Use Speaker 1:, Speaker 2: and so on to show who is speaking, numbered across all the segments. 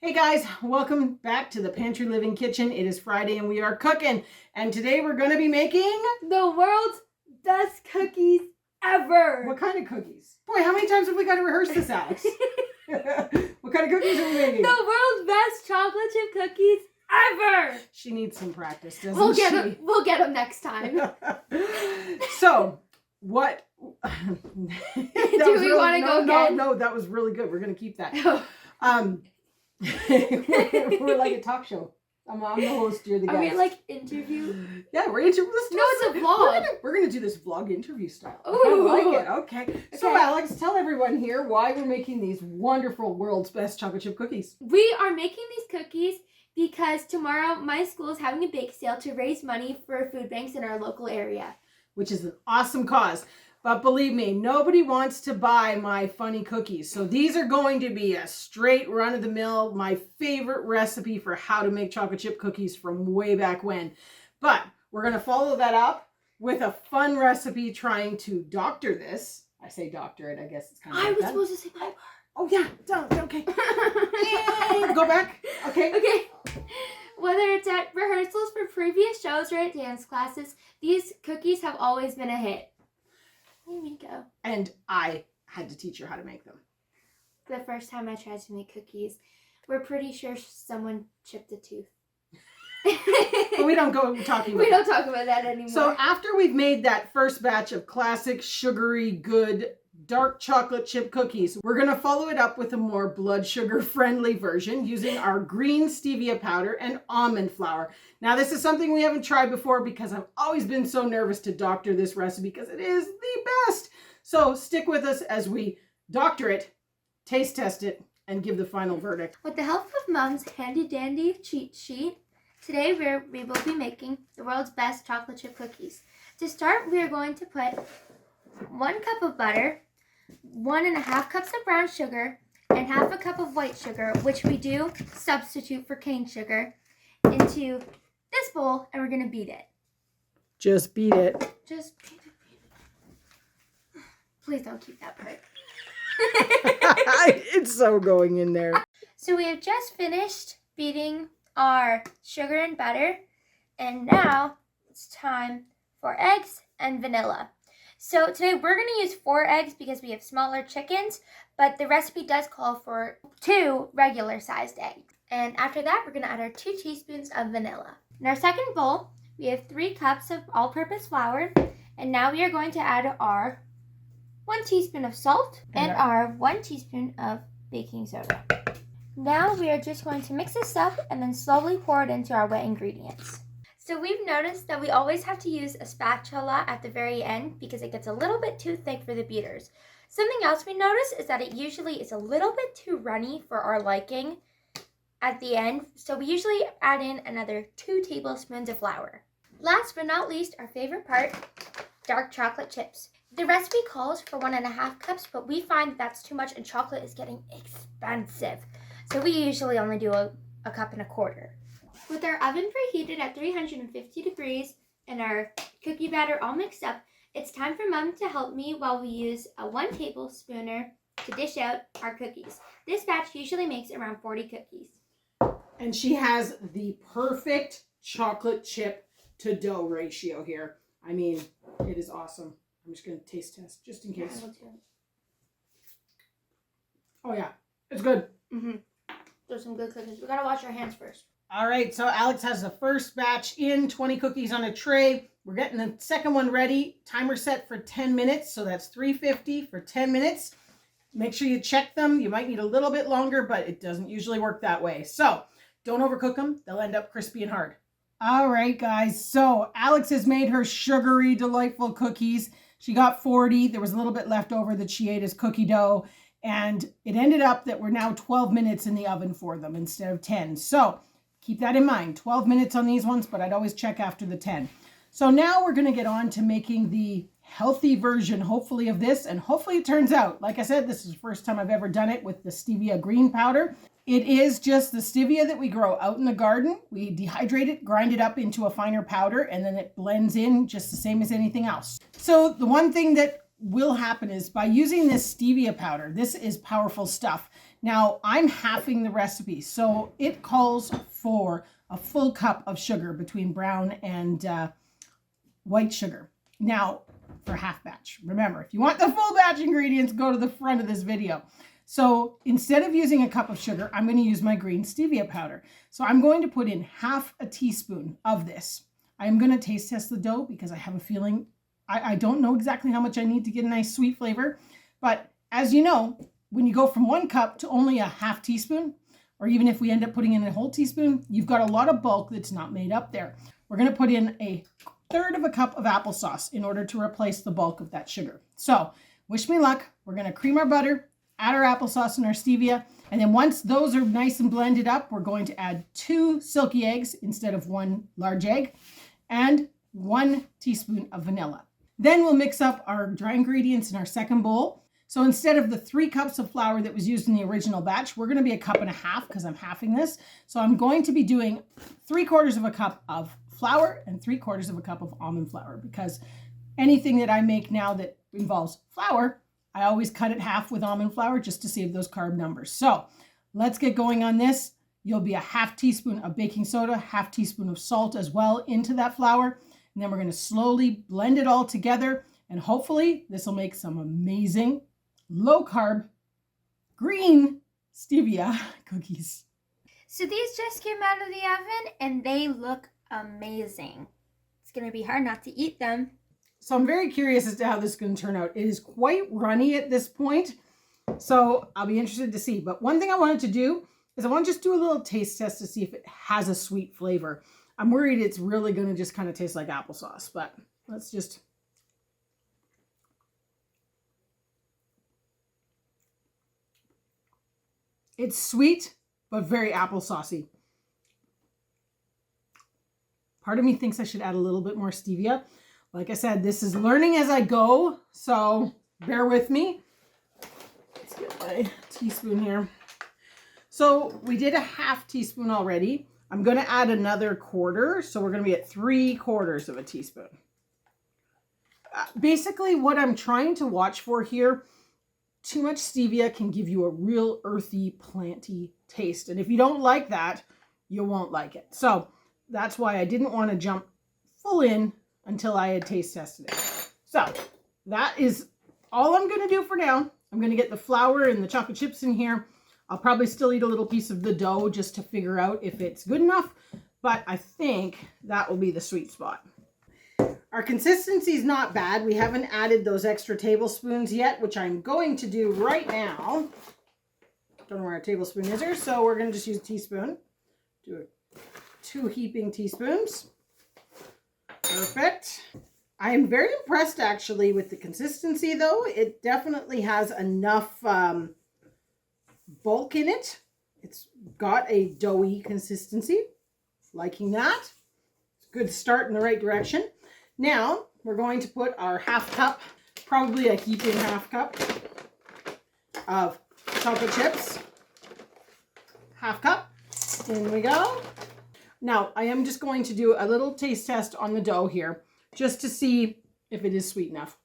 Speaker 1: Hey guys, welcome back to the Pantry Living Kitchen. It is Friday and we are cooking. And today we're going to be making...
Speaker 2: the world's best cookies ever.
Speaker 1: What kind of cookies? Boy, how many times have we got to rehearse this, Alex? What kind of cookies are we making?
Speaker 2: The world's best chocolate chip cookies ever.
Speaker 1: She needs some practice, doesn't
Speaker 2: We'll
Speaker 1: she?
Speaker 2: get them next time.
Speaker 1: So, what...
Speaker 2: Do we want to go again?
Speaker 1: No, that was really good. We're going to keep that. We're like a talk show. I'm the host, you're the guest.
Speaker 2: Are we like interview?
Speaker 1: Yeah, we're interview.
Speaker 2: It's a vlog.
Speaker 1: We're gonna do this vlog interview style.
Speaker 2: Ooh.
Speaker 1: I like it. Okay. So Alex, tell everyone here why we're making these wonderful world's best chocolate chip cookies.
Speaker 2: We are making these cookies because tomorrow my school is having a bake sale to raise money for food banks in our local area.
Speaker 1: Which is an awesome cause. But believe me, nobody wants to buy my funny cookies. So these are going to be a straight run-of-the-mill, my favorite recipe for how to make chocolate chip cookies from way back when. But we're going to follow that up with a fun recipe trying to doctor this. I say doctor it, I guess it's kind of like that.
Speaker 2: I was supposed to say my part.
Speaker 1: Oh yeah, okay. Go back. Okay.
Speaker 2: Okay. Whether it's at rehearsals for previous shows or at dance classes, these cookies have always been a hit. Here we go.
Speaker 1: And I had to teach her how to make them.
Speaker 2: The first time I tried to make cookies, we're pretty sure someone chipped a tooth.
Speaker 1: But we don't go talking about
Speaker 2: We don't talk about that anymore.
Speaker 1: So after we've made that first batch of classic, sugary, good, dark chocolate chip cookies, we're going to follow it up with a more blood sugar friendly version using our green stevia powder and almond flour. Now this is something we haven't tried before because I've always been so nervous to doctor this recipe because it is the best. So stick with us as we doctor it, taste test it, and give the final verdict.
Speaker 2: With the help of Mom's handy dandy cheat sheet, today we will be making the world's best chocolate chip cookies. To start, we are going to put 1 cup of butter, 1.5 cups of brown sugar, and 1/2 cup of white sugar, which we do substitute for cane sugar, into this bowl, and we're going to beat it.
Speaker 1: Just beat it.
Speaker 2: Just beat it. Please don't keep that part.
Speaker 1: It's so going in there.
Speaker 2: So we have just finished beating our sugar and butter, and now it's time for eggs and vanilla. So today we're going to use 4 eggs because we have smaller chickens, but the recipe does call for 2 regular sized eggs. And after that, we're going to add our 2 teaspoons of vanilla. In our second bowl, we have 3 cups of all-purpose flour, and now we are going to add our 1 teaspoon of salt and our 1 teaspoon of baking soda. Now we are just going to mix this up and then slowly pour it into our wet ingredients. So we've noticed that we always have to use a spatula at the very end because it gets a little bit too thick for the beaters. Something else we notice is that it usually is a little bit too runny for our liking at the end. So we usually add in another 2 tablespoons of flour. Last but not least, our favorite part, dark chocolate chips. The recipe calls for 1.5 cups, but we find that that's too much and chocolate is getting expensive. So we usually only do a 1.25 cups. With our oven preheated at 350 degrees and our cookie batter all mixed up, it's time for Mom to help me while we use a 1 tablespooner to dish out our cookies. This batch usually makes around 40 cookies.
Speaker 1: And she has the perfect chocolate chip to dough ratio here. I mean, it is awesome. I'm just going to taste test just in case. Oh yeah, it's good.
Speaker 2: There's some good cookies. We got to wash our hands first.
Speaker 1: All right, so Alex has the first batch in, 20 cookies on a tray. We're getting the second one ready. Timer set for 10 minutes, so that's 350 for 10 minutes. Make sure you check them. You might need a little bit longer, but it doesn't usually work that way. So don't overcook them. They'll end up crispy and hard. All right, guys, so Alex has made her sugary, delightful cookies. She got 40. There was a little bit left over that she ate as cookie dough, and it ended up that we're now 12 minutes in the oven for them instead of 10. So keep that in mind, 12 minutes on these ones, but I'd always check after the 10. So now we're going to get on to making the healthy version, hopefully, of this. And hopefully it turns out, like I said, this is the first time I've ever done it with the stevia green powder. It is just the stevia that we grow out in the garden. We dehydrate it, grind it up into a finer powder, and then it blends in just the same as anything else. So the one thing that will happen is by using this stevia powder, this is powerful stuff. Now I'm halving the recipe, so it calls for a full cup of sugar between brown and white sugar. Now for half batch. Remember, if you want the full batch ingredients, go to the front of this video. So instead of using a cup of sugar, I'm going to use my green stevia powder. So I'm going to put in half a teaspoon of this. I'm going to taste test the dough because I have a feeling, I don't know exactly how much I need to get a nice sweet flavor. But as you know, when you go from 1 cup to only a half teaspoon, or even if we end up putting in a whole teaspoon, you've got a lot of bulk that's not made up there. We're going to put in a 1/3 of a cup of applesauce in order to replace the bulk of that sugar. So wish me luck. We're going to cream our butter, add our applesauce and our stevia. And then once those are nice and blended up, we're going to add 2 silky eggs instead of 1 large egg and 1 teaspoon of vanilla. Then we'll mix up our dry ingredients in our second bowl. So instead of the 3 cups of flour that was used in the original batch, we're going to be 1.5 cups because I'm halving this. So I'm going to be doing 3/4 of a cup of flour and 3/4 of a cup of almond flour, because anything that I make now that involves flour, I always cut it half with almond flour just to save those carb numbers. So let's get going on this. You'll be 1/2 teaspoon of baking soda, 1/2 teaspoon of salt as well into that flour. And then we're going to slowly blend it all together. And hopefully this will make some amazing low carb green stevia cookies.
Speaker 2: So these just came out of the oven and they look amazing. It's going to be hard not to eat them.
Speaker 1: So I'm very curious as to how this is going to turn out. It is quite runny at this point, so I'll be interested to see. But one thing I wanted to do is I want to just do a little taste test to see if it has a sweet flavor. I'm worried it's really going to just kind of taste like applesauce, but let's just... It's sweet, but very applesaucey. Part of me thinks I should add a little bit more stevia. Like I said, this is learning as I go, so bear with me. Let's get my teaspoon here. So we did 1/2 teaspoon already. I'm going to add another 1/4, so we're going to be at 3/4 of a teaspoon. Basically, what I'm trying to watch for here, too much stevia can give you a real earthy, planty taste. And if you don't like that, you won't like it. So that's why I didn't want to jump full in until I had taste tested it. So that is all I'm going to do for now. I'm going to get the flour and the chocolate chips in here. I'll probably still eat a little piece of the dough just to figure out if it's good enough. But I think that will be the sweet spot. Our consistency is not bad. We haven't added those extra tablespoons yet, which I'm going to do right now. Don't know where our tablespoon is here, so we're going to just use a teaspoon. Do it. 2 heaping teaspoons. Perfect. I am very impressed actually with the consistency though. It definitely has enough bulk in it. It's got a doughy consistency. Liking that. It's a good start in the right direction. Now we're going to put our 1/2 cup, probably a heaping 1/2 cup of chocolate chips. 1/2 cup. In we go. Now I am just going to do a little taste test on the dough here just to see if it is sweet enough.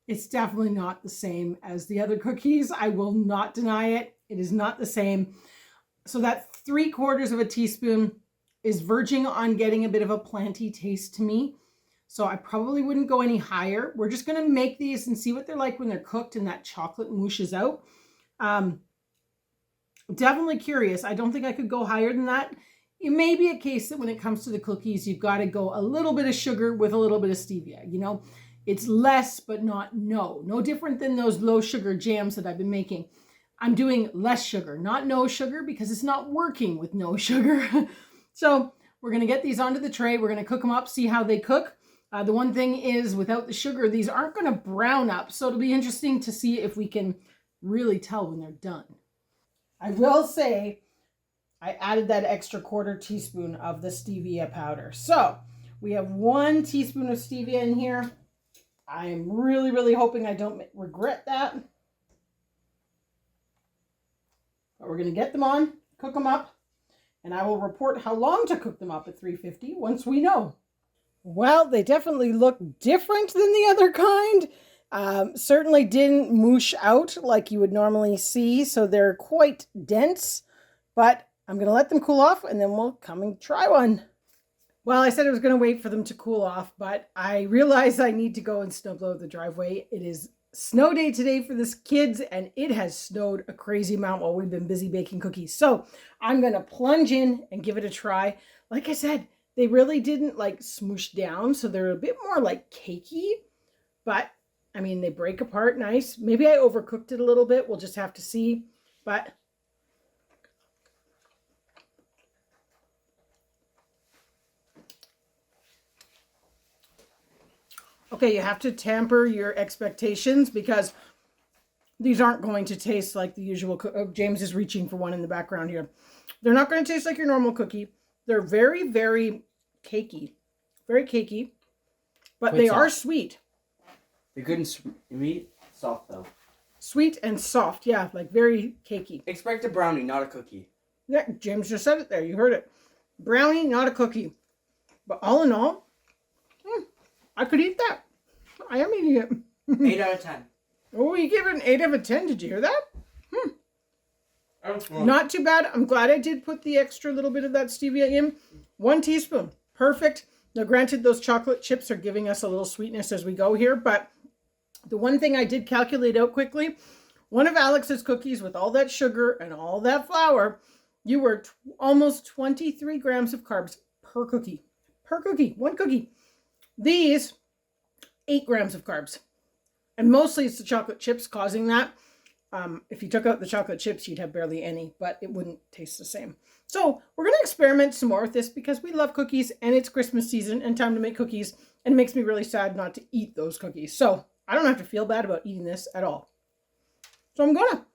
Speaker 1: It's definitely not the same as the other cookies. I will not deny it. It is not the same. So that 3/4 of a teaspoon is verging on getting a bit of a planty taste to me. So I probably wouldn't go any higher. We're just going to make these and see what they're like when they're cooked and that chocolate moushes out. Definitely curious. I don't think I could go higher than that. It may be a case that when it comes to the cookies, you've got to go a little bit of sugar with a little bit of stevia, you know. It's less, but not no. No different than those low sugar jams that I've been making. I'm doing less sugar, not no sugar, because it's not working with no sugar. So we're going to get these onto the tray. We're going to cook them up, see how they cook. The one thing is without the sugar, these aren't going to brown up. So it'll be interesting to see if we can really tell when they're done. I will say I added that extra 1/4 teaspoon of the stevia powder. So we have 1 teaspoon of stevia in here. I'm really, really hoping I don't regret that. But we're going to get them on, cook them up. and I will report how long to cook them up at 350 once we know. Well, they definitely look different than the other kind. Certainly didn't moosh out like you would normally see, so they're quite dense, but I'm going to let them cool off and then we'll come and try one. Well, I said I was going to wait for them to cool off, but I realized I need to go and snow blow the driveway. It is snow day today for the kids, and it has snowed a crazy amount while we've been busy baking cookies. So I'm going to plunge in and give it a try. Like I said, they really didn't like smoosh down, so they're a bit more like cakey, but I mean, they break apart nice. Maybe I overcooked it a little bit. We'll just have to see, but okay, you have to temper your expectations because these aren't going to taste like the usual. James is reaching for one in the background here. They're not going to taste like your normal cookie. They're very, very cakey. Very cakey. But they are sweet.
Speaker 3: They're good and sweet. Soft, though.
Speaker 1: Sweet and soft. Yeah, like very cakey.
Speaker 3: Expect a brownie, not a cookie.
Speaker 1: Yeah, James just said it there. You heard it. Brownie, not a cookie. But all in all, I could eat that. I am eating it.
Speaker 3: 8 out of 10.
Speaker 1: Oh, you gave it an 8 out of 10. Did you hear that? Not too bad. I'm glad I did put the extra little bit of that stevia in. 1 teaspoon. Perfect. Now, granted, those chocolate chips are giving us a little sweetness as we go here, but the one thing I did calculate out quickly, one of Alex's cookies with all that sugar and all that flour, you were almost 23 grams of carbs per cookie. Per cookie. 1 cookie. These, 8 grams of carbs. And mostly it's the chocolate chips causing that. If you took out the chocolate chips, you'd have barely any, but it wouldn't taste the same. So we're going to experiment some more with this because we love cookies and it's Christmas season and time to make cookies. And it makes me really sad not to eat those cookies. So I don't have to feel bad about eating this at all. So I'm going to.